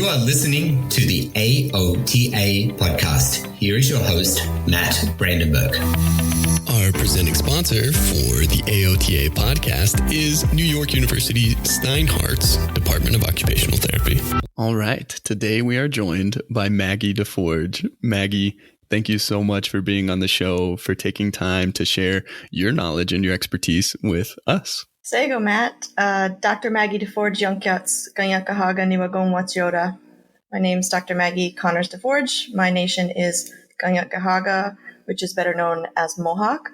are listening to the AOTA podcast. Here is your host, Matt Brandenburg. Our presenting sponsor for the AOTA podcast is New York University Steinhardt's Department of Occupational Therapy. All right. Today we are joined by Maggie Deforge. Maggie, thank you so much for being on the show, for taking time to share your knowledge and your expertise with us. Sego, Matt. Dr. Maggie Deforge Yonkyats Ganyakahaga Niwagon Watsyoda. My name's Dr. Maggie Connors Deforge. My nation is Ganyakahaga, which is better known as Mohawk.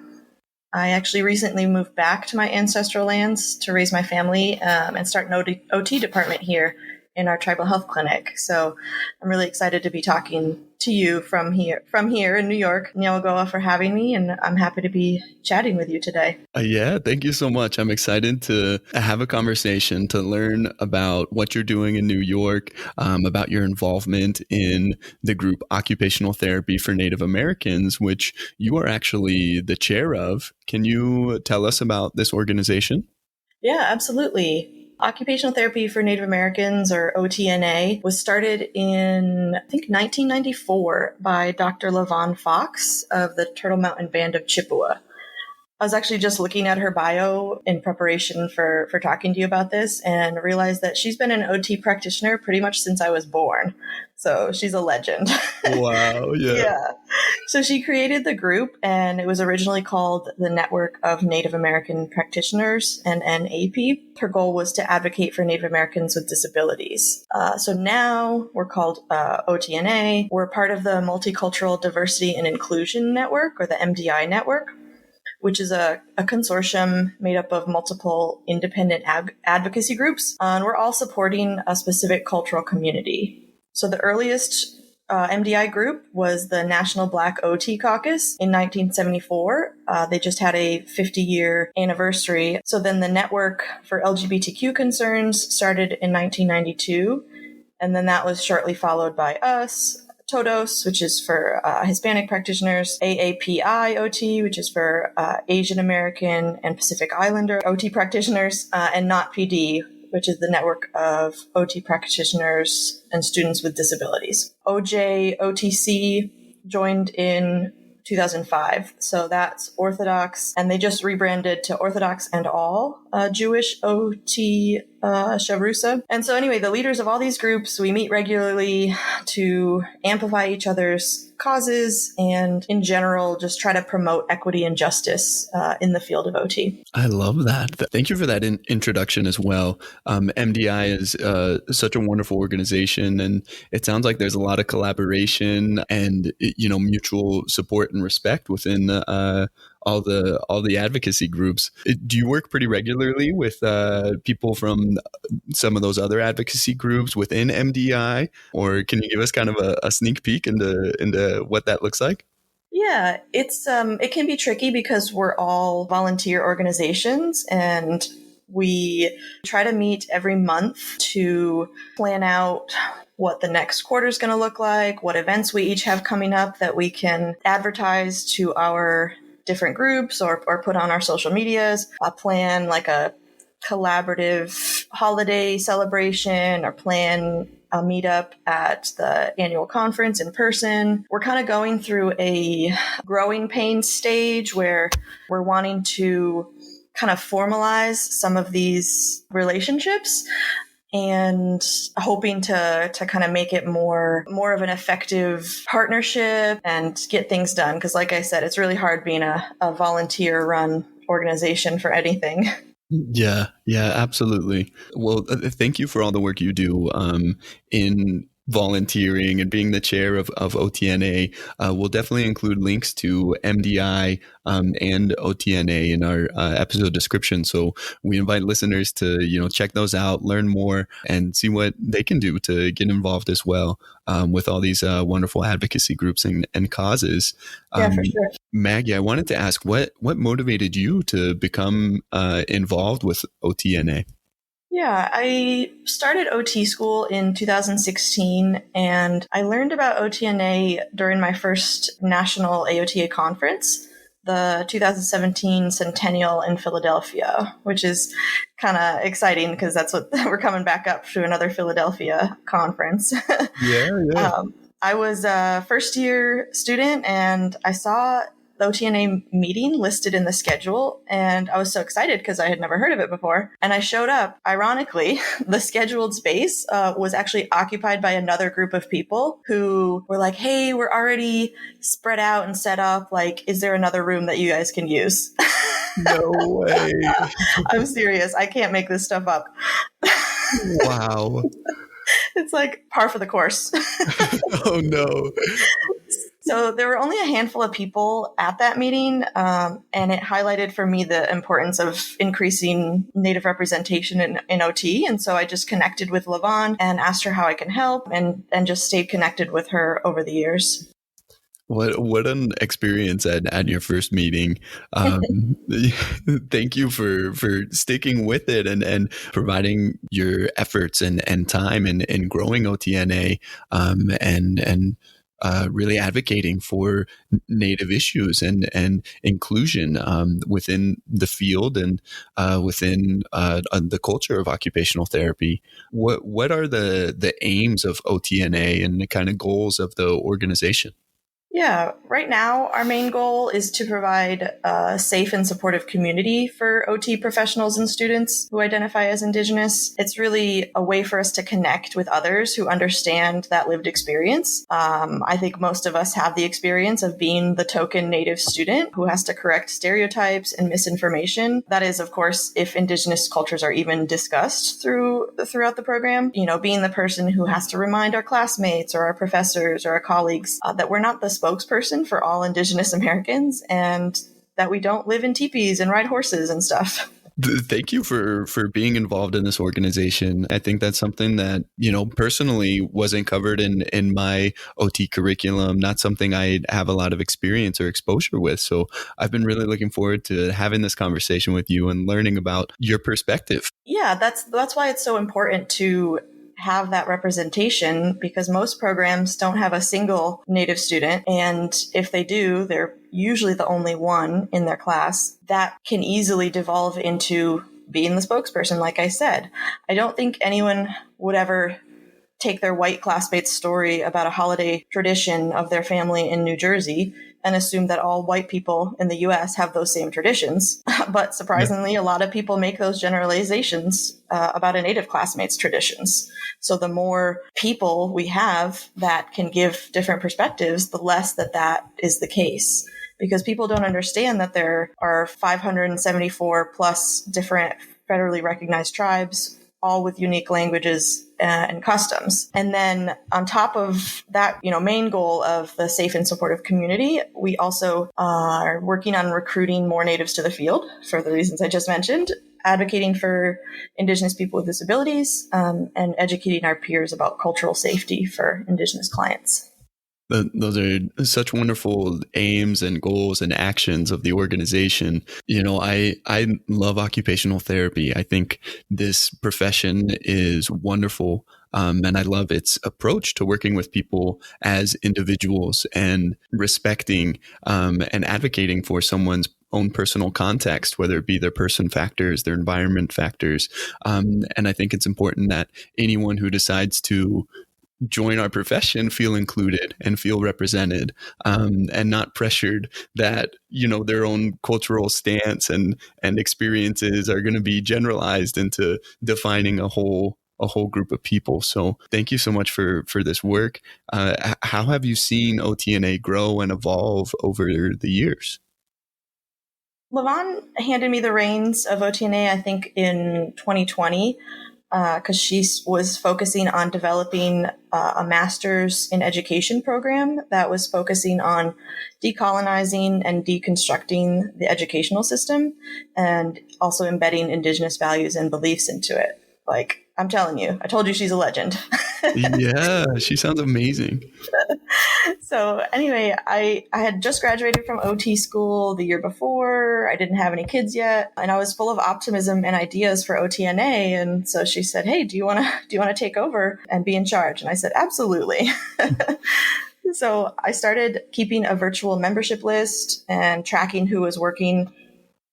I actually recently moved back to my ancestral lands to raise my family and start an OT department here in our tribal health clinic. So I'm really excited to be talking to you from here in New York. Nyawagoa for having me, and I'm happy to be chatting with you today. Yeah, thank you so much. I'm excited to have a conversation, to learn about what you're doing in New York, about your involvement in the group Occupational Therapy for Native Americans, which you are actually the chair of. Can you tell us about this organization? Yeah, absolutely. Occupational Therapy for Native Americans, or OTNA, was started in, I think, 1994 by Dr. LaVon Fox of the Turtle Mountain Band of Chippewa. I was actually just looking at her bio in preparation for talking to you about this and realized that she's been an OT practitioner pretty much since I was born. So she's a legend. Wow, yeah. Yeah. So she created the group, and it was originally called the Network of Native American Practitioners, and NAP. Her goal was to advocate for Native Americans with disabilities. So now we're called OTNA. We're part of the Multicultural Diversity and Inclusion Network, or the MDI Network, which is a consortium made up of multiple independent advocacy groups. And we're all supporting a specific cultural community. So the earliest MDI group was the National Black OT Caucus in 1974. They just had a 50-year anniversary. So then the Network for LGBTQ Concerns started in 1992. And then that was shortly followed by us. TODOS, which is for Hispanic practitioners, AAPI OT, which is for Asian American and Pacific Islander OT practitioners, and NOT-PD, which is the network of OT practitioners and students with disabilities. OJOTC joined in 2005. So that's Orthodox, and they just rebranded to Orthodox and All Jewish OT Shavrusa. And so anyway, the leaders of all these groups, we meet regularly to amplify each other's causes and in general just try to promote equity and justice in the field of OT. I love that. Thank you for that introduction as well. MDI is such a wonderful organization, and it sounds like there's a lot of collaboration and mutual support and respect within all the advocacy groups. Do you work pretty regularly with people from some of those other advocacy groups within MDI, or can you give us kind of a sneak peek into what that looks like? Yeah, it can be tricky because we're all volunteer organizations, and we try to meet every month to plan out what the next quarter is going to look like, what events we each have coming up that we can advertise to our different groups or put on our social medias, plan like a collaborative holiday celebration, or plan a meetup at the annual conference in person. We're kind of going through a growing pains stage where we're wanting to kind of formalize some of these relationships and hoping to kind of make it more of an effective partnership and get things done. Because like I said, it's really hard being a volunteer-run organization for anything. Yeah, absolutely. Well, thank you for all the work you do in volunteering and being the chair of OTNA. We'll definitely include links to MDI and OTNA in our episode description. So we invite listeners to check those out, learn more, and see what they can do to get involved as well with all these wonderful advocacy groups and causes. Yeah, for sure. Maggie, I wanted to ask what motivated you to become involved with OTNA? Yeah, I started OT school in 2016, and I learned about OTNA during my first national AOTA conference the 2017 Centennial in Philadelphia, which is kind of exciting because that's what we're coming back up to, another Philadelphia conference. Yeah. I was a first year student and I saw the OTNA meeting listed in the schedule, and I was so excited because I had never heard of it before. And I showed up. Ironically, the scheduled space was actually occupied by another group of people who were like, hey, we're already spread out and set up. Like, is there another room that you guys can use? No way. I'm serious. I can't make this stuff up. Wow. It's like par for the course. Oh, no. So there were only a handful of people at that meeting, and it highlighted for me the importance of increasing Native representation in OT. And so I just connected with LaVon and asked her how I can help, and just stayed connected with her over the years. What an experience at your first meeting. Thank you for sticking with it and providing your efforts and time in growing OTNA, and really advocating for Native issues and inclusion within the field and within the culture of occupational therapy. What are the aims of OTNA and the kind of goals of the organization? Yeah, right now, our main goal is to provide a safe and supportive community for OT professionals and students who identify as Indigenous. It's really a way for us to connect with others who understand that lived experience. I think most of us have the experience of being the token Native student who has to correct stereotypes and misinformation. That is, of course, if Indigenous cultures are even discussed throughout the program. You know, being the person who has to remind our classmates or our professors or our colleagues that we're not the spokesperson for all Indigenous Americans and that we don't live in teepees and ride horses and stuff. Thank you for being involved in this organization. I think that's something that, personally wasn't covered in my OT curriculum, not something I have a lot of experience or exposure with. So I've been really looking forward to having this conversation with you and learning about your perspective. Yeah, that's why it's so important to have that representation, because most programs don't have a single Native student. And if they do, they're usually the only one in their class. That can easily devolve into being the spokesperson, like I said. I don't think anyone would ever take their white classmate's story about a holiday tradition of their family in New Jersey and assume that all white people in the US have those same traditions. But surprisingly, a lot of people make those generalizations about a Native classmate's traditions. So the more people we have that can give different perspectives, the less that is the case. Because people don't understand that there are 574 plus different federally recognized tribes, all with unique languages and customs. And then on top of that, main goal of the safe and supportive community, we also are working on recruiting more Natives to the field for the reasons I just mentioned, advocating for Indigenous people with disabilities, and educating our peers about cultural safety for Indigenous clients. Those are such wonderful aims and goals and actions of the organization. I love occupational therapy. I think this profession is wonderful. And I love its approach to working with people as individuals and respecting and advocating for someone's own personal context, whether it be their person factors, their environment factors. And I think it's important that anyone who decides to join our profession feel included and feel represented, and not pressured that their own cultural stance and experiences are going to be generalized into defining a whole group of people. So thank you so much for this work. How have you seen OTNA grow and evolve over the years? LaVon handed me the reins of OTNA, I think, in 2020. Because she was focusing on developing a master's in education program that was focusing on decolonizing and deconstructing the educational system and also embedding Indigenous values and beliefs into it. Like, I'm telling you, I told you she's a legend. Yeah, she sounds amazing. So anyway, I had just graduated from OT school the year before. I didn't have any kids yet, and I was full of optimism and ideas for OTNA. And so she said, "Hey, do you want to take over and be in charge?" And I said, "Absolutely." So I started keeping a virtual membership list and tracking who was working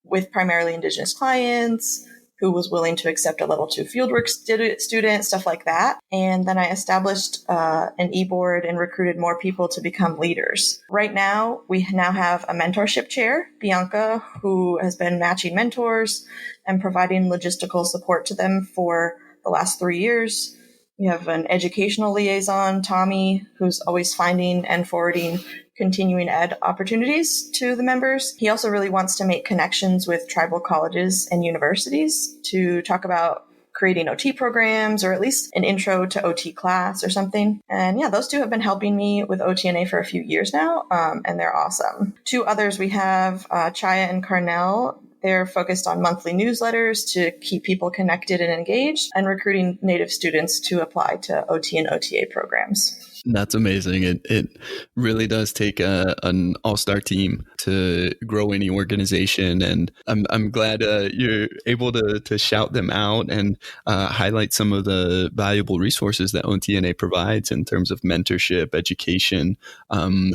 with primarily Indigenous clients, who was willing to accept a level 2 fieldwork student, stuff like that. And then I established an e-board and recruited more people to become leaders. Right now, we now have a mentorship chair, Bianca, who has been matching mentors and providing logistical support to them for the last 3 years. We have an educational liaison, Tommy, who's always finding and forwarding continuing ed opportunities to the members. He also really wants to make connections with tribal colleges and universities to talk about creating OT programs or at least an intro to OT class or something. And yeah, those two have been helping me with OTNA for a few years now, and they're awesome. Two others we have, Chaya and Carnell. They're focused on monthly newsletters to keep people connected and engaged and recruiting Native students to apply to OT and OTA programs. That's amazing. It really does take an all-star team to grow any organization, and I'm glad you're able to shout them out and highlight some of the valuable resources that OTNA provides in terms of mentorship, education,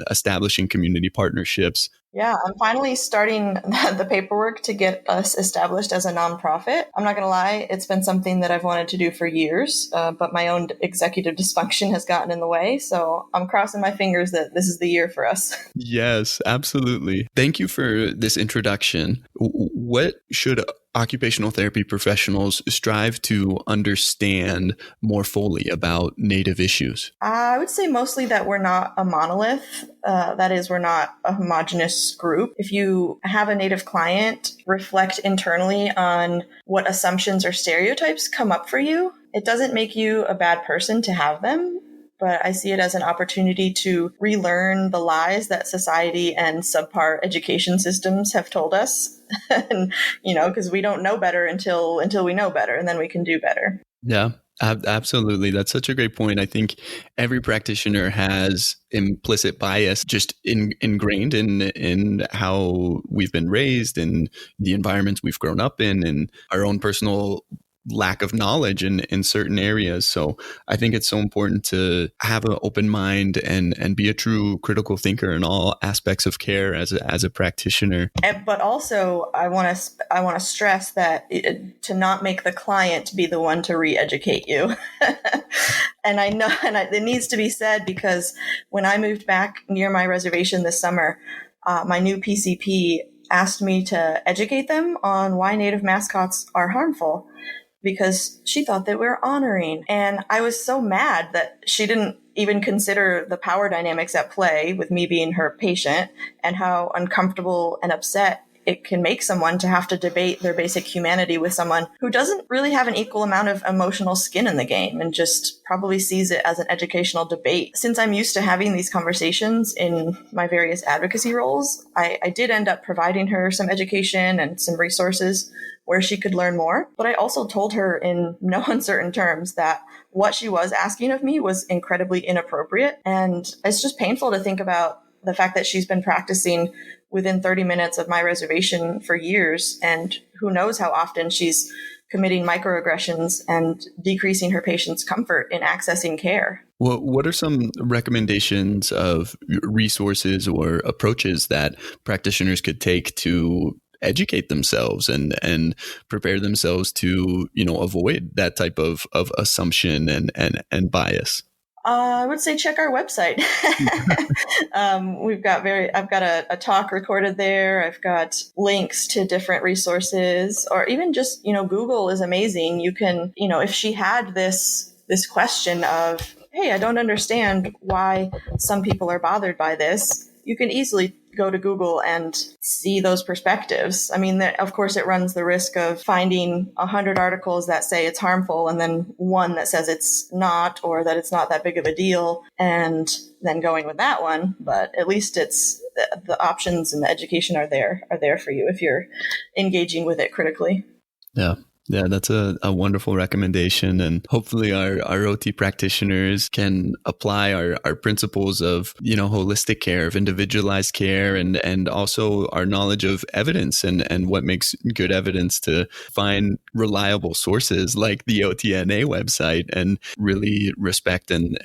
establishing community partnerships. Yeah, I'm finally starting the paperwork to get us established as a nonprofit. I'm not going to lie, it's been something that I've wanted to do for years, but my own executive dysfunction has gotten in the way. So I'm crossing my fingers that this is the year for us. Yes, absolutely. Thank you for this introduction. What should occupational therapy professionals strive to understand more fully about Native issues? I would say mostly that we're not a monolith. That is, we're not a homogenous group. If you have a Native client, reflect internally on what assumptions or stereotypes come up for you. It doesn't make you a bad person to have them, but I see it as an opportunity to relearn the lies that society and subpar education systems have told us. And, because we don't know better until we know better, and then we can do better. Yeah, absolutely. That's such a great point. I think every practitioner has implicit bias just ingrained in how we've been raised, in the environments we've grown up in, and our own personal lack of knowledge in certain areas. So I think it's so important to have an open mind and be a true critical thinker in all aspects of care as a practitioner. But also, I want to stress that to not make the client be the one to re-educate you. And I know, it needs to be said, because when I moved back near my reservation this summer, my new PCP asked me to educate them on why Native mascots are harmful, because she thought that we were honoring. And I was so mad that she didn't even consider the power dynamics at play with me being her patient, and how uncomfortable and upset it can make someone to have to debate their basic humanity with someone who doesn't really have an equal amount of emotional skin in the game and just probably sees it as an educational debate. Since I'm used to having these conversations in my various advocacy roles, I did end up providing her some education and some resources where she could learn more. But I also told her in no uncertain terms that what she was asking of me was incredibly inappropriate. And it's just painful to think about the fact that she's been practicing within 30 minutes of my reservation for years, and who knows how often she's committing microaggressions and decreasing her patients' comfort in accessing care. Well, what are some recommendations of resources or approaches that practitioners could take to educate themselves and prepare themselves to, avoid that type of assumption and bias? I would say check our website. I've got a talk recorded there. I've got links to different resources, or even just, Google is amazing. You can, if she had this question of, hey, I don't understand why some people are bothered by this, you can easily go to Google and see those perspectives. I mean, of course, it runs the risk of finding 100 articles that say it's harmful and then one that says it's not, or that it's not that big of a deal, and then going with that one. But at least it's the options and the education are there for you if you're engaging with it critically. Yeah. Yeah, that's a wonderful recommendation. And hopefully our OT practitioners can apply our principles of, holistic care, of individualized care, and also our knowledge of evidence and what makes good evidence to find reliable sources like the OTNA website and really respect and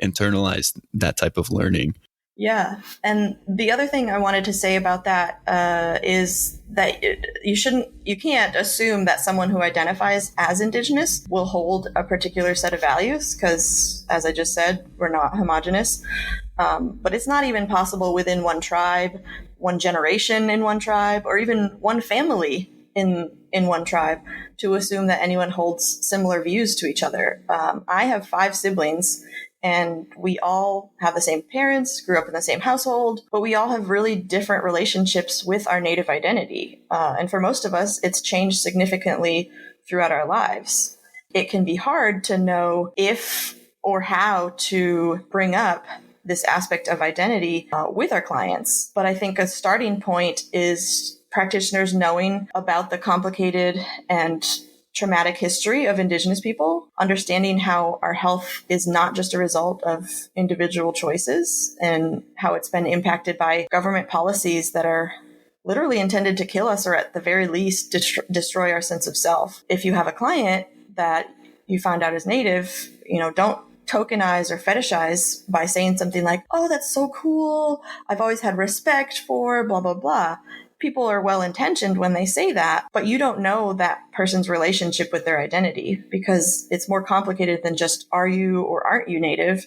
internalize that type of learning. Yeah. And the other thing I wanted to say about that is that you can't assume that someone who identifies as Indigenous will hold a particular set of values because, as I just said, we're not homogenous. But it's not even possible within one tribe, one generation in one tribe, or even one family in one tribe to assume that anyone holds similar views to each other. I have 5 siblings. And we all have the same parents, grew up in the same household, but we all have really different relationships with our Native identity. And for most of us, it's changed significantly throughout our lives. It can be hard to know if or how to bring up this aspect of identity with our clients. But I think a starting point is practitioners knowing about the complicated and traumatic history of Indigenous people, understanding how our health is not just a result of individual choices and how it's been impacted by government policies that are literally intended to kill us or at the very least destroy our sense of self. If you have a client that you found out is Native, don't tokenize or fetishize by saying something like, oh, that's so cool. I've always had respect for blah, blah, blah. People are well-intentioned when they say that, but you don't know that person's relationship with their identity because it's more complicated than just are you or aren't you Native.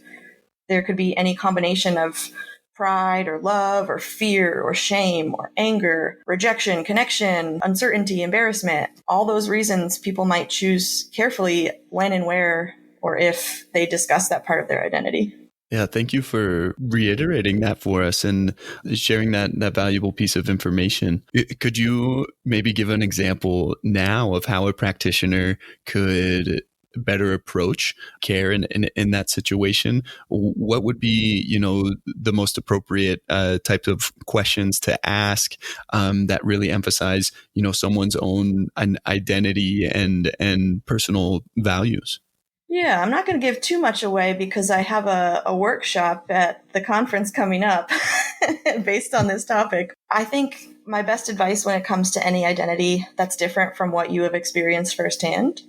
There could be any combination of pride or love or fear or shame or anger, rejection, connection, uncertainty, embarrassment. All those reasons people might choose carefully when and where or if they discuss that part of their identity. Yeah, thank you for reiterating that for us and sharing that valuable piece of information. Could you maybe give an example now of how a practitioner could better approach care in that situation? What would be, the most appropriate types of questions to ask that really emphasize, someone's own identity and personal values? Yeah, I'm not going to give too much away because I have a workshop at the conference coming up based on this topic. I think my best advice when it comes to any identity that's different from what you have experienced firsthand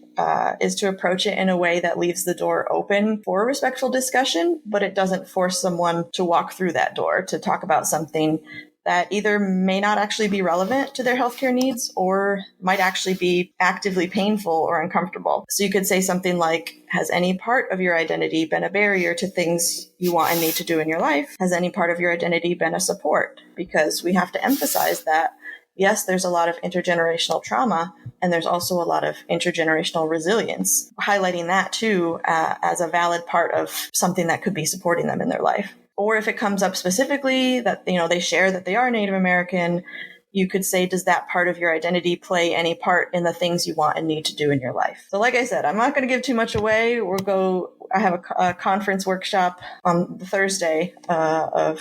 is to approach it in a way that leaves the door open for a respectful discussion, but it doesn't force someone to walk through that door to talk about something that either may not actually be relevant to their healthcare needs or might actually be actively painful or uncomfortable. So you could say something like, has any part of your identity been a barrier to things you want and need to do in your life? Has any part of your identity been a support? Because we have to emphasize that, yes, there's a lot of intergenerational trauma, and there's also a lot of intergenerational resilience, highlighting that too as a valid part of something that could be supporting them in their life. Or if it comes up specifically that, they share that they are Native American, you could say, does that part of your identity play any part in the things you want and need to do in your life? So like I said, I'm not going to give too much away. I have a conference workshop on the Thursday of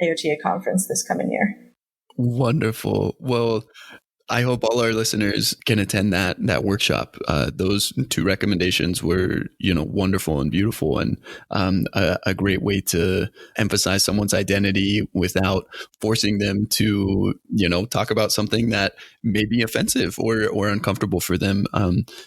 AOTA conference this coming year. Wonderful. Well, I hope all our listeners can attend that workshop. Those 2 recommendations were, wonderful and beautiful, and a great way to emphasize someone's identity without forcing them to, talk about something that may be offensive or uncomfortable for them.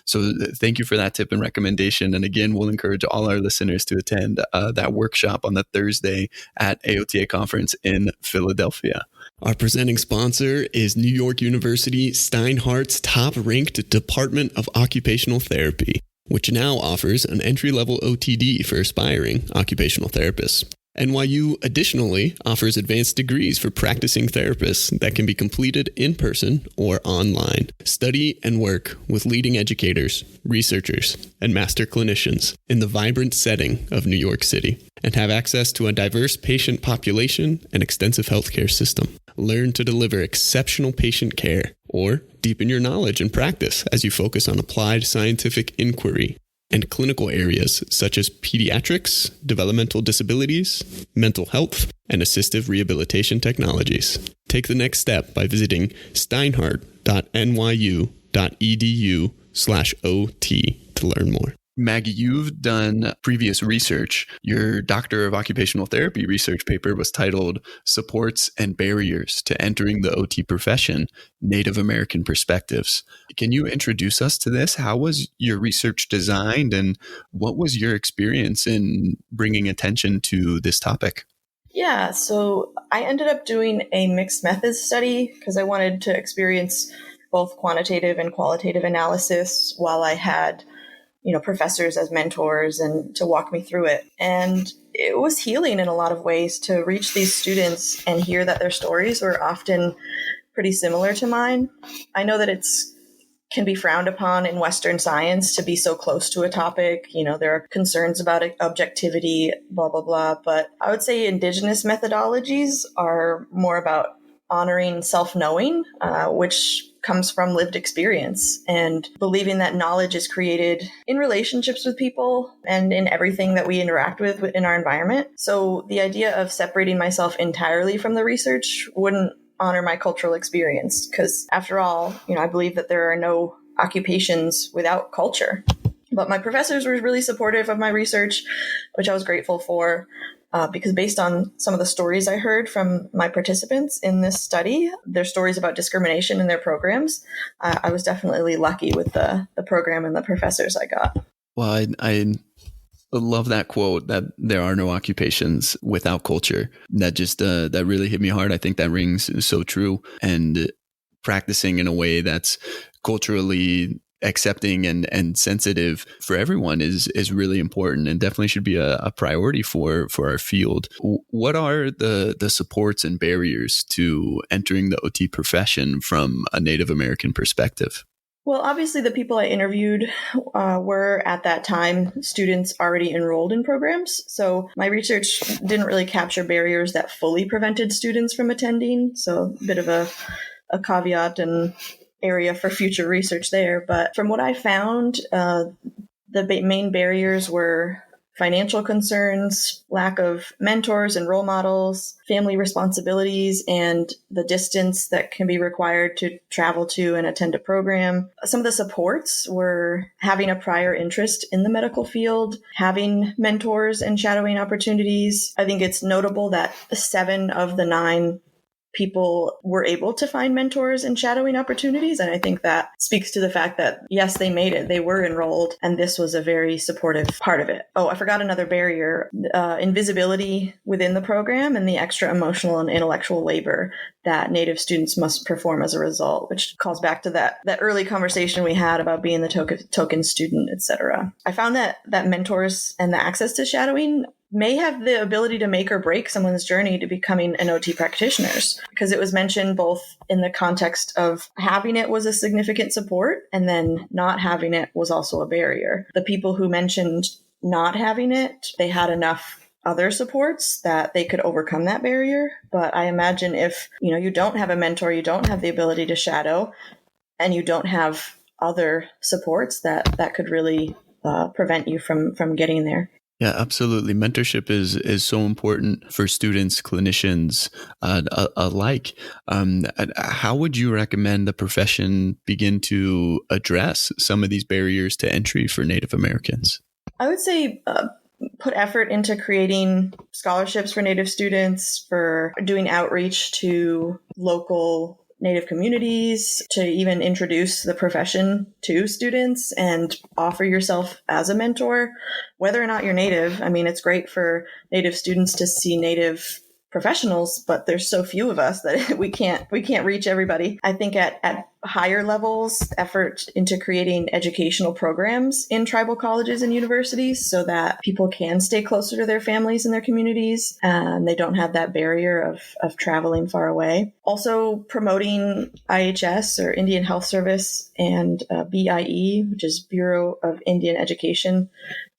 So thank you for that tip and recommendation. And again, we'll encourage all our listeners to attend that workshop on the Thursday at AOTA conference in Philadelphia. Our presenting sponsor is New York University Steinhardt's top-ranked Department of Occupational Therapy, which now offers an entry-level OTD for aspiring occupational therapists. NYU additionally offers advanced degrees for practicing therapists that can be completed in person or online. Study and work with leading educators, researchers, and master clinicians in the vibrant setting of New York City, and have access to a diverse patient population and extensive healthcare system. Learn to deliver exceptional patient care, or deepen your knowledge and practice as you focus on applied scientific inquiry and clinical areas such as pediatrics, developmental disabilities, mental health, and assistive rehabilitation technologies. Take the next step by visiting steinhardt.nyu.edu to learn more. Maggie, you've done previous research. Your Doctor of Occupational Therapy research paper was titled Supports and Barriers to Entering the OT Profession, Native American Perspectives. Can you introduce us to this? How was your research designed, and what was your experience in bringing attention to this topic? Yeah, so I ended up doing a mixed methods study because I wanted to experience both quantitative and qualitative analysis while I had professors as mentors and to walk me through it. And it was healing in a lot of ways to reach these students and hear that their stories were often pretty similar to mine. I know that can be frowned upon in Western science to be so close to a topic. There are concerns about objectivity, blah, blah, blah. But I would say indigenous methodologies are more about honoring self-knowing, which comes from lived experience and believing that knowledge is created in relationships with people and in everything that we interact with in our environment. So the idea of separating myself entirely from the research wouldn't honor my cultural experience because after all, I believe that there are no occupations without culture. But my professors were really supportive of my research, which I was grateful for. Because based on some of the stories I heard from my participants in this study, their stories about discrimination in their programs, I was definitely lucky with the program and the professors I got. Well, I love that quote that there are no occupations without culture. That just that really hit me hard. I think that rings so true. And practicing in a way that's culturally accepting and sensitive for everyone is really important and definitely should be a priority for our field. What are the supports and barriers to entering the OT profession from a Native American perspective? Well, obviously the people I interviewed were at that time students already enrolled in programs. So my research didn't really capture barriers that fully prevented students from attending. So a bit of a caveat and area for future research there. But from what I found, the main barriers were financial concerns, lack of mentors and role models, family responsibilities, and the distance that can be required to travel to and attend a program. Some of the supports were having a prior interest in the medical field, having mentors and shadowing opportunities. I think it's notable that 7 of the 9 people were able to find mentors and shadowing opportunities. And I think that speaks to the fact that, yes, they made it. They were enrolled, and this was a very supportive part of it. Oh, I forgot another barrier, invisibility within the program and the extra emotional and intellectual labor that Native students must perform as a result, which calls back to that early conversation we had about being the token student, etc. I found that mentors and the access to shadowing may have the ability to make or break someone's journey to becoming an OT practitioners, because it was mentioned both in the context of having it was a significant support and then not having it was also a barrier. The people who mentioned not having it, they had enough other supports that they could overcome that barrier. But I imagine if, you don't have a mentor, you don't have the ability to shadow, and you don't have other supports that could really prevent you from getting there. Yeah, absolutely. Mentorship is so important for students, clinicians alike. How would you recommend the profession begin to address some of these barriers to entry for Native Americans? I would say put effort into creating scholarships for Native students, for doing outreach to local Native communities, to even introduce the profession to students and offer yourself as a mentor, whether or not you're Native. I mean, it's great for Native students to see Native professionals, but there's so few of us that we can't reach everybody. I think at higher levels, effort into creating educational programs in tribal colleges and universities so that people can stay closer to their families and their communities, and they don't have that barrier of traveling far away. Also promoting IHS or Indian Health Service and BIE, which is Bureau of Indian Education,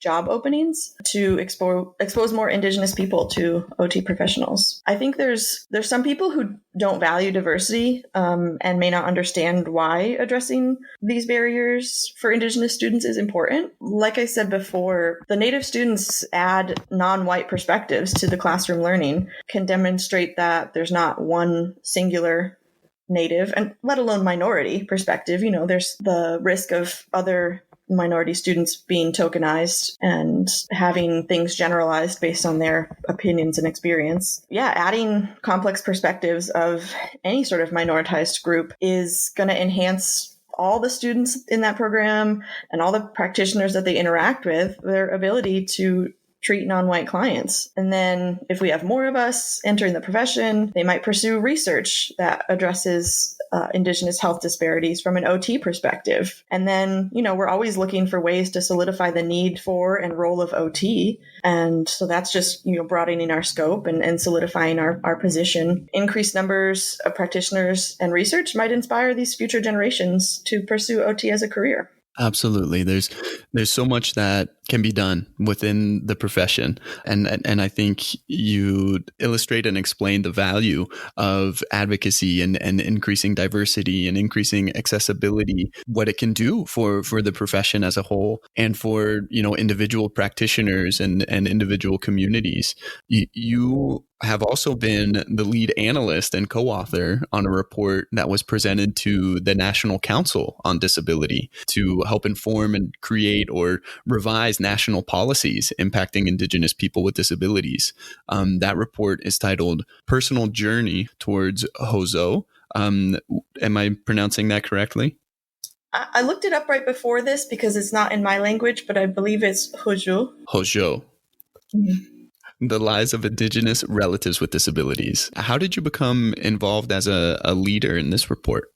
job openings to expose more Indigenous people to OT professionals. I think there's some people who don't value diversity and may not understand why addressing these barriers for Indigenous students is important. Like I said before, the Native students add non-white perspectives to the classroom learning, can demonstrate that there's not one singular Native and let alone minority perspective. There's the risk of other minority students being tokenized and having things generalized based on their opinions and experience. Yeah, adding complex perspectives of any sort of minoritized group is going to enhance all the students in that program and all the practitioners that they interact with, their ability to treat non-white clients. And then if we have more of us entering the profession, they might pursue research that addresses Indigenous health disparities from an OT perspective. And then, we're always looking for ways to solidify the need for and role of OT. And so that's just, broadening our scope and solidifying our position. Increased numbers of practitioners and research might inspire these future generations to pursue OT as a career. Absolutely. There's so much that can be done within the profession. And I think you illustrate and explain the value of advocacy and increasing diversity and increasing accessibility, what it can do for the profession as a whole and for, individual practitioners and individual communities. You have also been the lead analyst and co-author on a report that was presented to the National Council on Disability to help inform and create or revise national policies impacting Indigenous people with disabilities. That report is titled Personal Journey Towards Hozo. Am I pronouncing that correctly? I looked it up right before this because it's not in my language, but I believe it's Hojo. Hojo. Mm-hmm. The lives of Indigenous relatives with disabilities. How did you become involved as a leader in this report?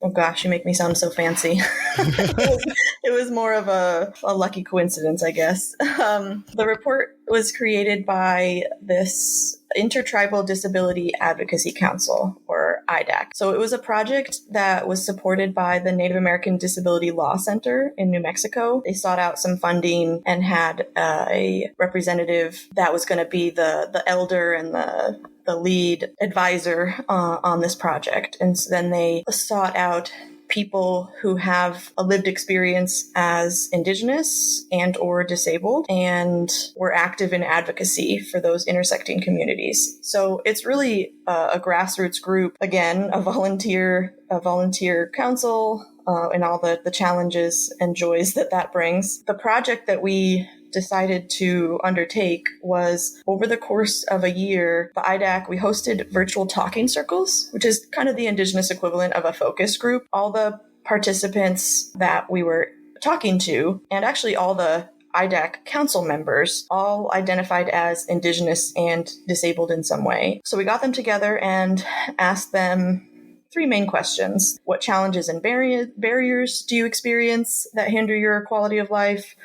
Oh gosh, you make me sound so fancy. It was more of a lucky coincidence, I guess. The report was created by this Intertribal Disability Advocacy Council, or IDAC. So it was a project that was supported by the Native American Disability Law Center in New Mexico. They sought out some funding and had a representative that was going to be the elder and the lead advisor on this project. And so then they sought out people who have a lived experience as Indigenous and or disabled and were active in advocacy for those intersecting communities. So it's really a grassroots group, again, a volunteer council, and all the challenges and joys that brings. The project that we decided to undertake was over the course of a year, the IDAC, we hosted virtual talking circles, which is kind of the Indigenous equivalent of a focus group. All the participants that we were talking to, and actually all the IDAC council members, all identified as Indigenous and disabled in some way. So we got them together and asked them three main questions. What challenges and barriers do you experience that hinder your quality of life?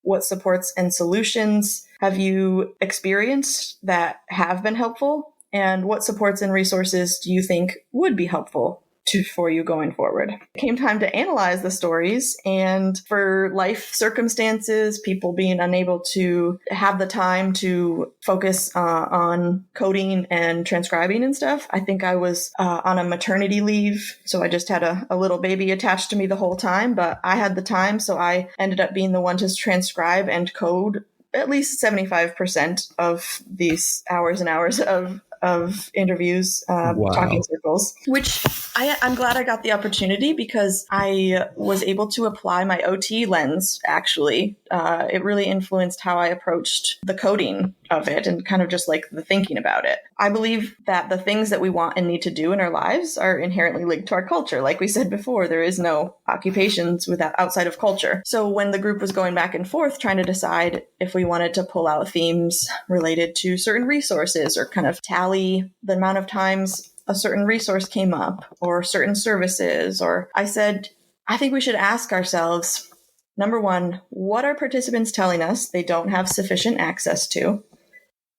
What supports and solutions have you experienced that have been helpful? And what supports and resources do you think would be helpful for you going forward? It came time to analyze the stories, and for life circumstances, people being unable to have the time to focus on coding and transcribing and stuff. I think I was on a maternity leave, so I just had a little baby attached to me the whole time, but I had the time, so I ended up being the one to transcribe and code at least 75% of these hours and hours of interviews, talking circles, which I'm glad I got the opportunity because I was able to apply my OT lens, actually. It really influenced how I approached the coding of it and kind of just like the thinking about it. I believe that the things that we want and need to do in our lives are inherently linked to our culture. Like we said before, there is no occupations outside of culture. So when the group was going back and forth trying to decide if we wanted to pull out themes related to certain resources or kind of tally the amount of times a certain resource came up or certain services, or I said, I think we should ask ourselves, number one, what are participants telling us they don't have sufficient access to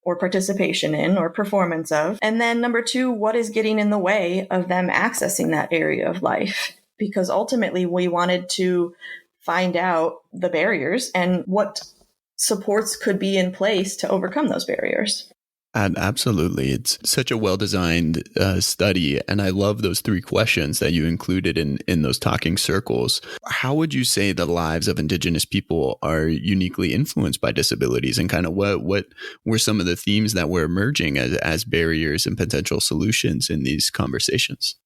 or participation in or performance of? And then number two, what is getting in the way of them accessing that area of life? Because ultimately we wanted to find out the barriers and what supports could be in place to overcome those barriers. Absolutely. It's such a well-designed study. And I love those three questions that you included in those talking circles. How would you say the lives of Indigenous people are uniquely influenced by disabilities, and kind of what were some of the themes that were emerging as barriers and potential solutions in these conversations?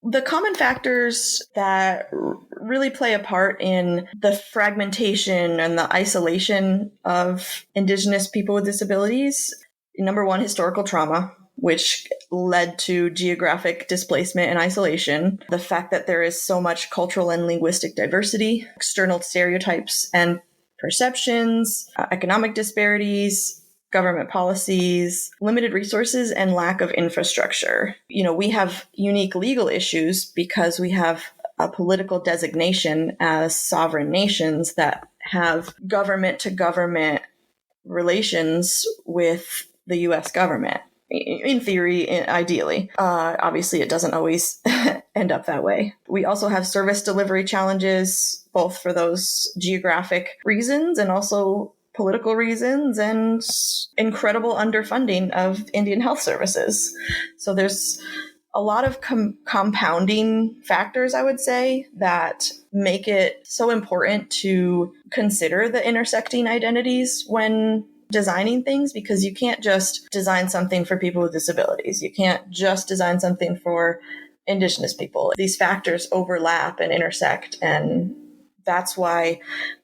The common factors that really play a part in the fragmentation and the isolation of Indigenous people with disabilities, number one, historical trauma, which led to geographic displacement and isolation. The fact that there is so much cultural and linguistic diversity, external stereotypes and perceptions, economic disparities, government policies, limited resources, and lack of infrastructure. We have unique legal issues because we have a political designation as sovereign nations that have government to government relations with the US government. In theory, ideally. Obviously, it doesn't always end up that way. We also have service delivery challenges, both for those geographic reasons and also political reasons, and incredible underfunding of Indian health services. So there's a lot of compounding factors, I would say, that make it so important to consider the intersecting identities when designing things, because you can't just design something for people with disabilities. You can't just design something for Indigenous people. These factors overlap and intersect, and that's why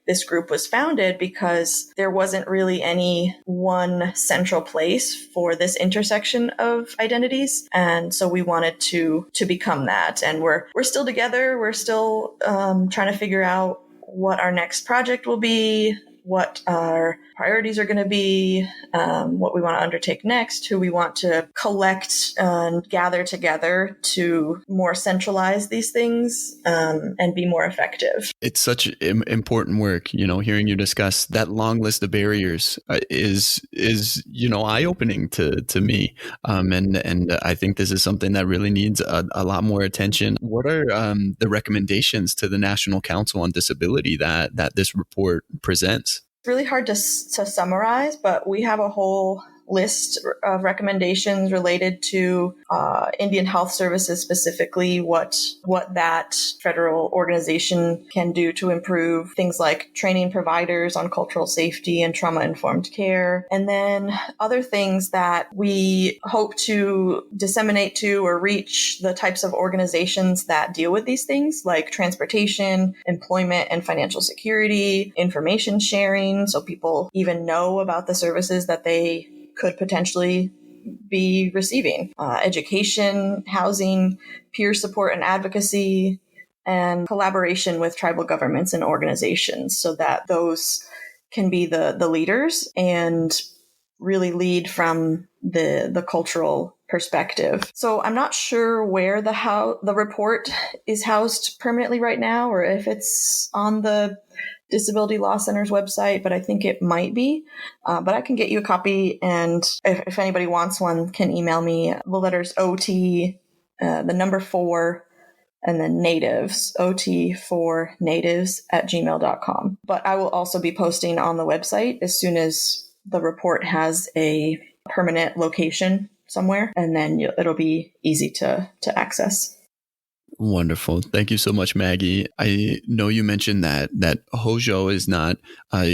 this group was founded, because there wasn't really any one central place for this intersection of identities. And so we wanted to become that. And we're still together. We're still trying to figure out what our next project will be, what our priorities are going to be, what we want to undertake next, who we want to collect and gather together to more centralize these things and be more effective. It's such important work. Hearing you discuss that long list of barriers is eye-opening to me. And I think this is something that really needs a lot more attention. What are the recommendations to the National Council on Disability that this report presents? It's really hard to summarize, but we have a whole list of recommendations related to Indian health services, specifically what that federal organization can do to improve things like training providers on cultural safety and trauma-informed care, and then other things that we hope to disseminate to or reach the types of organizations that deal with these things, like transportation, employment and financial security, information sharing, so people even know about the services that they could potentially be receiving, education, housing, peer support and advocacy, and collaboration with tribal governments and organizations, so that those can be the leaders and really lead from the cultural perspective. So I'm not sure where the report is housed permanently right now, or if it's on the Disability Law Center's website, but I think it might be. But I can get you a copy, and if anybody wants one, can email me the letters OT, the number 4, and then natives, OT4natives @gmail.com. But I will also be posting on the website as soon as the report has a permanent location somewhere, and then it'll be easy to access. Wonderful. Thank you so much, Maggie. I know you mentioned that Hojo is not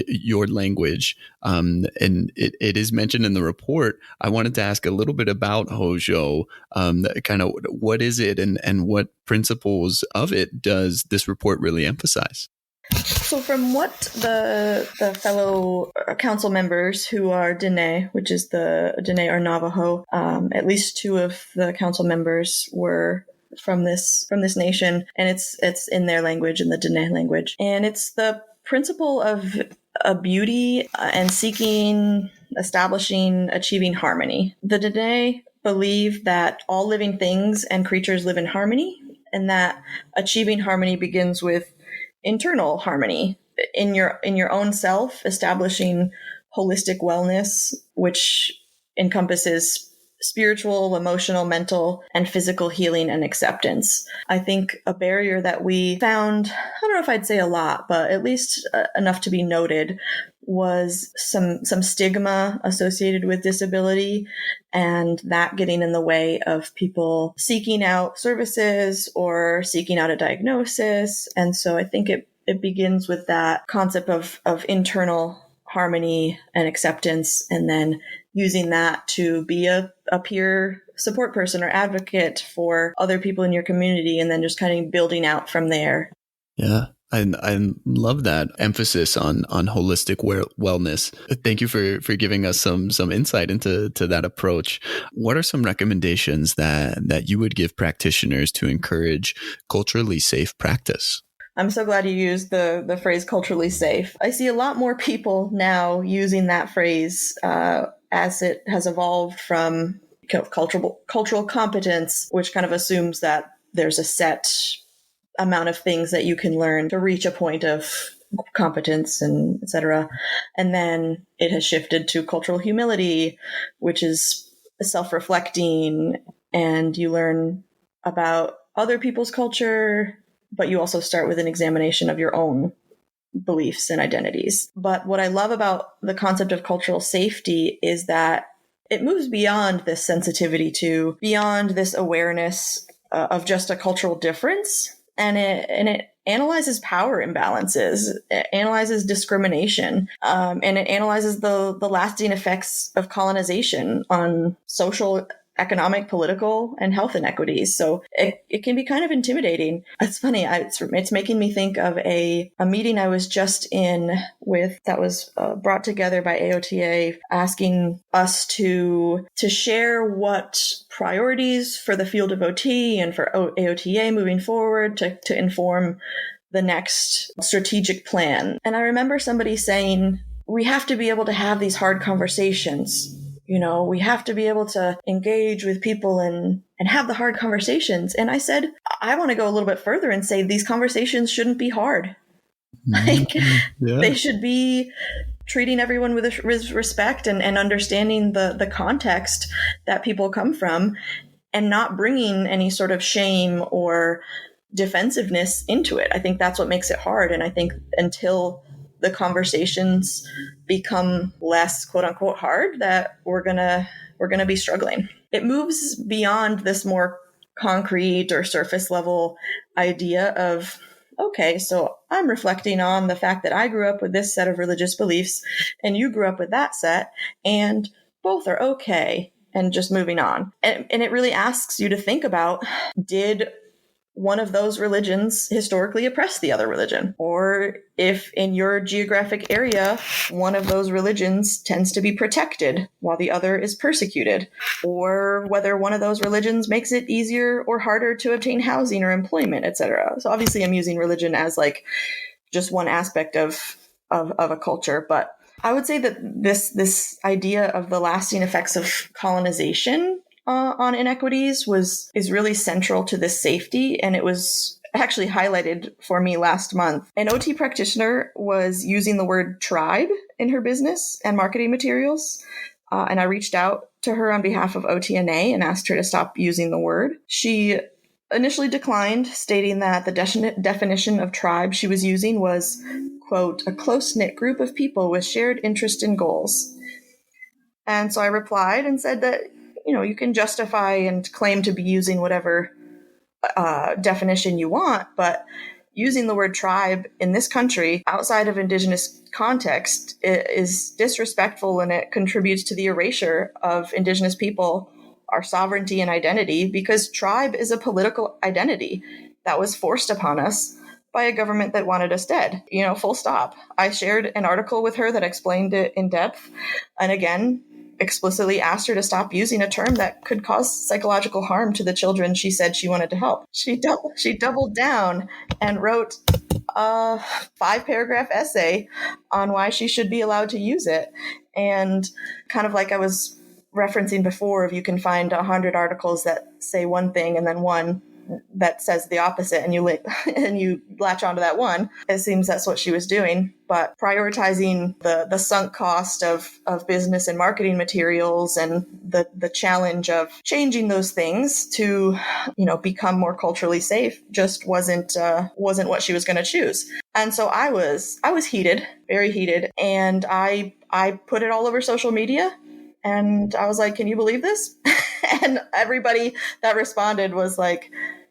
your language, and it is mentioned in the report. I wanted to ask a little bit about Hojo, kind of what is it and what principles of it does this report really emphasize? So from what the fellow council members who are Diné, which is the Diné or Navajo, at least 2 of the council members were from this nation, and it's in their language, in the Diné language. And it's the principle of beauty and seeking, establishing, achieving harmony. The Diné believe that all living things and creatures live in harmony, and that achieving harmony begins with internal harmony in your own self, establishing holistic wellness, which encompasses spiritual, emotional, mental, and physical healing and acceptance. I think a barrier that we found, I don't know if I'd say a lot, but at least enough to be noted, was some stigma associated with disability, and that getting in the way of people seeking out services or seeking out a diagnosis. And so I think it begins with that concept of internal harmony and acceptance, and then using that to be a peer support person or advocate for other people in your community, and then just kind of building out from there. Yeah. I love that emphasis on holistic wellness. Thank you for giving us some insight into that approach. What are some recommendations that you would give practitioners to encourage culturally safe practice? I'm so glad you used the phrase culturally safe. I see a lot more people now using that phrase as it has evolved from kind of cultural competence, which kind of assumes that there's a set amount of things that you can learn to reach a point of competence and et cetera. And then it has shifted to cultural humility, which is self-reflecting, and you learn about other people's culture, but you also start with an examination of your own beliefs and identities. But what I love about the concept of cultural safety is that it moves beyond this sensitivity to beyond this awareness of just a cultural difference. And it analyzes power imbalances, it analyzes discrimination, and it analyzes the lasting effects of colonization on social, economic, political, and health inequities. So it can be kind of intimidating. It's funny. It's making me think of a meeting I was just in with that was brought together by AOTA, asking us to share what priorities for the field of OT and for AOTA moving forward to inform the next strategic plan. And I remember somebody saying, we have to be able to have these hard conversations. You know, we have to be able to engage with people and have the hard conversations. And I said, I want to go a little bit further and say these conversations shouldn't be hard. Like, they should be treating everyone with respect and understanding the context that people come from, and not bringing any sort of shame or defensiveness into it. I think that's what makes it hard. And I think until the conversations become less quote unquote hard, that we're gonna be struggling. It moves beyond this more concrete or surface level idea of, okay, so I'm reflecting on the fact that I grew up with this set of religious beliefs and you grew up with that set, and both are okay, and just moving on. And it really asks you to think about, did one of those religions historically oppress the other religion? Or if in your geographic area, one of those religions tends to be protected while the other is persecuted, or whether one of those religions makes it easier or harder to obtain housing or employment, etc. So obviously I'm using religion as like just one aspect of a culture, but I would say that this idea of the lasting effects of colonization on inequities is really central to this safety. And it was actually highlighted for me last month. An OT practitioner was using the word tribe in her business and marketing materials. And I reached out to her on behalf of OTNA and asked her to stop using the word. She initially declined, stating that the definition of tribe she was using was, quote, a close-knit group of people with shared interest and goals. And so I replied and said that, you know, you can justify and claim to be using whatever definition you want, but using the word tribe in this country outside of Indigenous context is disrespectful, and it contributes to the erasure of Indigenous people, our sovereignty and identity, because tribe is a political identity that was forced upon us by a government that wanted us dead, you know, full stop. I shared an article with her that explained it in depth, and again, explicitly asked her to stop using a term that could cause psychological harm to the children she said she wanted to help. She doubled down and wrote a 5-paragraph essay on why she should be allowed to use it. And kind of like I was referencing before, if you can find 100 articles that say one thing and then one that says the opposite, and you latch onto that one, it seems that's what she was doing. But prioritizing the sunk cost of business and marketing materials and the challenge of changing those things to, you know, become more culturally safe just wasn't what she was going to choose. And so I was heated, very heated, and I put it all over social media. And I was like, can you believe this? And everybody that responded was like,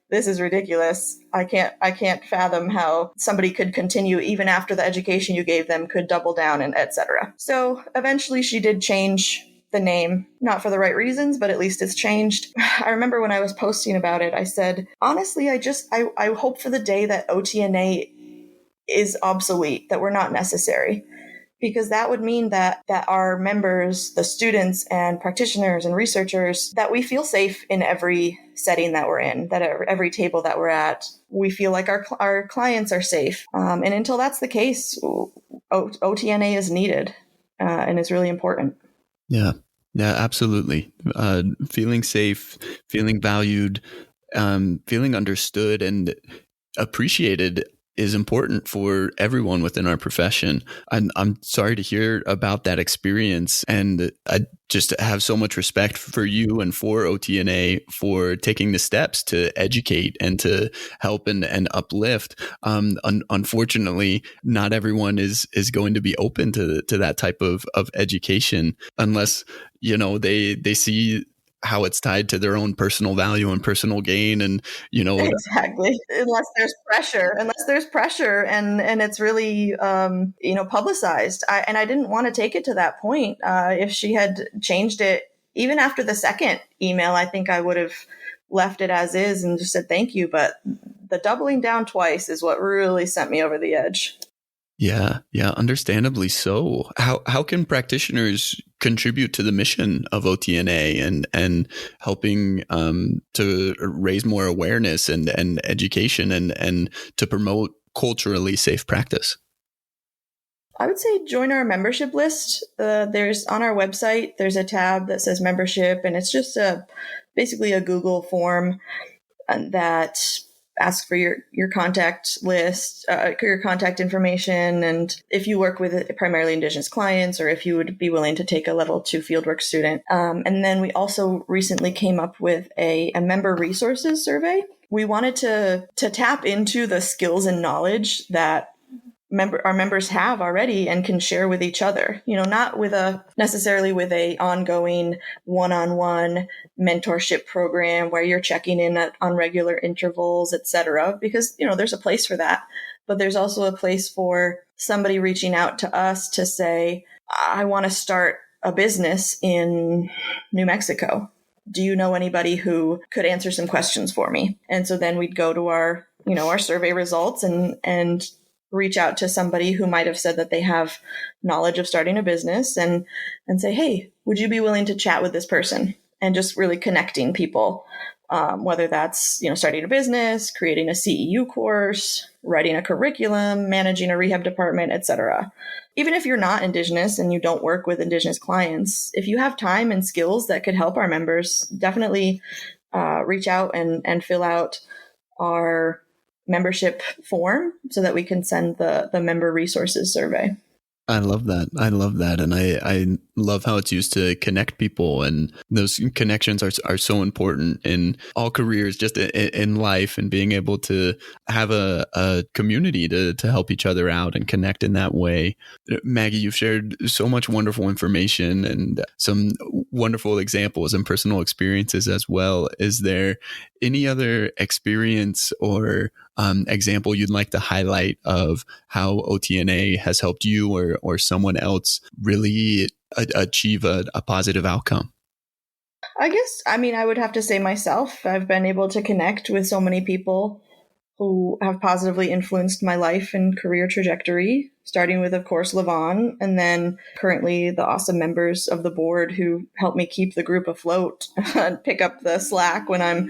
this is ridiculous. I can't fathom how somebody could continue even after the education you gave them, could double down, and etc. So eventually she did change the name, not for the right reasons, but at least it's changed. I remember when I was posting about it, I said, honestly, I hope for the day that OTNA is obsolete, that we're not necessary. Because that would mean that our members, the students and practitioners and researchers, that we feel safe in every setting that we're in, that at every table that we're at, we feel like our clients are safe. And until that's the case, OTNA is needed and it's really important. Yeah, absolutely. Feeling safe, feeling valued, feeling understood and appreciated is important for everyone within our profession. I'm sorry to hear about that experience. And I just have so much respect for you and for OTNA for taking the steps to educate and to help and uplift. Unfortunately, not everyone is going to be open to that type of education unless, they see how it's tied to their own personal value and personal gain. And, exactly. Unless there's pressure and it's really, publicized. I didn't want to take it to that point. If she had changed it, even after the second email, I think I would have left it as is and just said, thank you. But the doubling down twice is what really sent me over the edge. Yeah, understandably so. How can practitioners contribute to the mission of OTNA and helping to raise more awareness and education and to promote culturally safe practice? I would say join our membership list. There's on our website, there's a tab that says membership, and it's just basically a Google form that ask for your contact list, your contact information, and if you work with primarily Indigenous clients or if you would be willing to take a level 2 fieldwork student. And then we also recently came up with a member resources survey. We wanted to tap into the skills and knowledge that our members have already and can share with each other, not necessarily with a ongoing one-on-one mentorship program where you're checking in on regular intervals, etc. Because, there's a place for that, but there's also a place for somebody reaching out to us to say, I want to start a business in New Mexico. Do you know anybody who could answer some questions for me? And so then we'd go to our survey results and reach out to somebody who might have said that they have knowledge of starting a business and say, hey, would you be willing to chat with this person? And just really connecting people, whether that's, starting a business, creating a CEU course, writing a curriculum, managing a rehab department, etc. Even if you're not Indigenous and you don't work with Indigenous clients, if you have time and skills that could help our members, definitely reach out and fill out our membership form so that we can send the member resources survey. I love that. And I love how it's used to connect people, and those connections are so important in all careers, just in life, and being able to have a community to help each other out and connect in that way. Maggie, you've shared so much wonderful information and some wonderful examples and personal experiences as well. Is there any other experience or example you'd like to highlight of how OTNA has helped you or someone else really achieve a positive outcome? I guess, I would have to say myself. I've been able to connect with so many people who have positively influenced my life and career trajectory, starting with, of course, Levon, and then currently the awesome members of the board who help me keep the group afloat and pick up the slack when I'm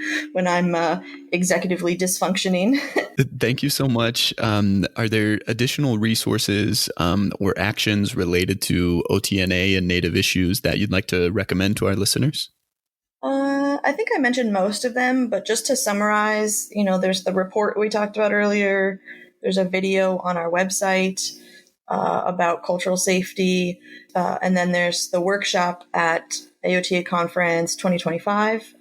executively dysfunctioning. Thank you so much. Are there additional resources or actions related to OTNA and Native issues that you'd like to recommend to our listeners? I think I mentioned most of them, but just to summarize, there's the report we talked about earlier. There's a video on our website about cultural safety. And then there's the workshop at AOTA Conference 2025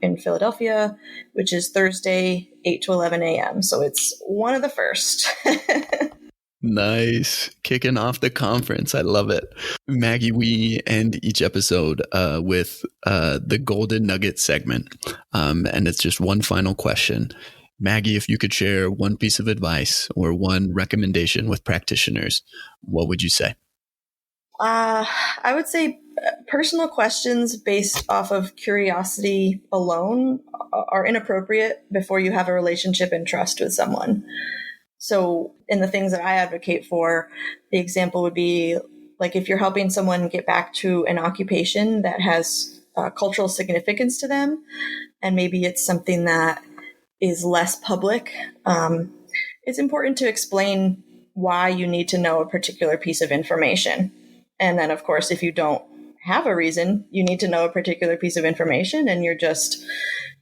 in Philadelphia, which is Thursday, 8 to 11 a.m. So it's one of the first. Nice. Kicking off the conference. I love it. Maggie, we end each episode with the Golden Nugget segment. And it's just one final question. Maggie, if you could share one piece of advice or one recommendation with practitioners, what would you say? I would say personal questions based off of curiosity alone are inappropriate before you have a relationship and trust with someone. So in the things that I advocate for, the example would be like if you're helping someone get back to an occupation that has cultural significance to them, and maybe it's something that is less public, it's important to explain why you need to know a particular piece of information. And then, of course, if you don't have a reason, you need to know a particular piece of information and you're just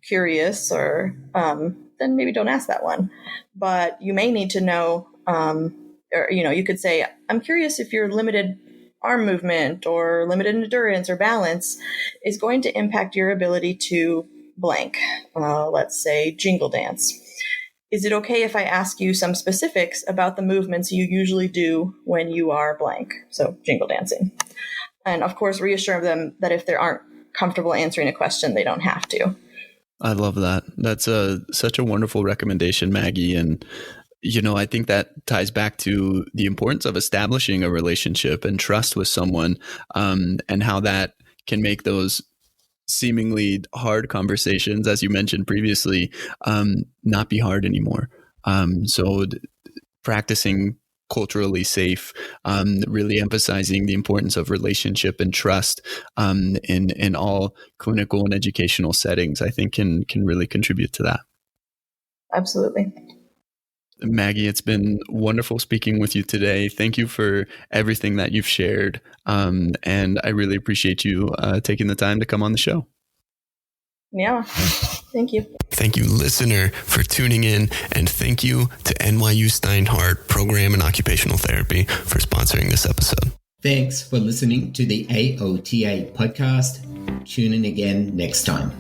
curious, or then maybe don't ask that one. But you may need to know, or, you could say, I'm curious if your limited arm movement or limited endurance or balance is going to impact your ability to blank, let's say jingle dance. Is it okay if I ask you some specifics about the movements you usually do when you are blank? So jingle dancing. And of course, reassure them that if they aren't comfortable answering a question, they don't have to. I love that. That's such a wonderful recommendation, Maggie. And, I think that ties back to the importance of establishing a relationship and trust with someone, and how that can make those seemingly hard conversations, as you mentioned previously, not be hard anymore. So practicing culturally safe, really emphasizing the importance of relationship and trust in all clinical and educational settings, I think can really contribute to that. Absolutely. Maggie, it's been wonderful speaking with you today. Thank you for everything that you've shared. And I really appreciate you taking the time to come on the show. Yeah, thank you. Thank you, listener, for tuning in. And thank you to NYU Steinhardt Program in Occupational Therapy for sponsoring this episode. Thanks for listening to the AOTA podcast. Tune in again next time.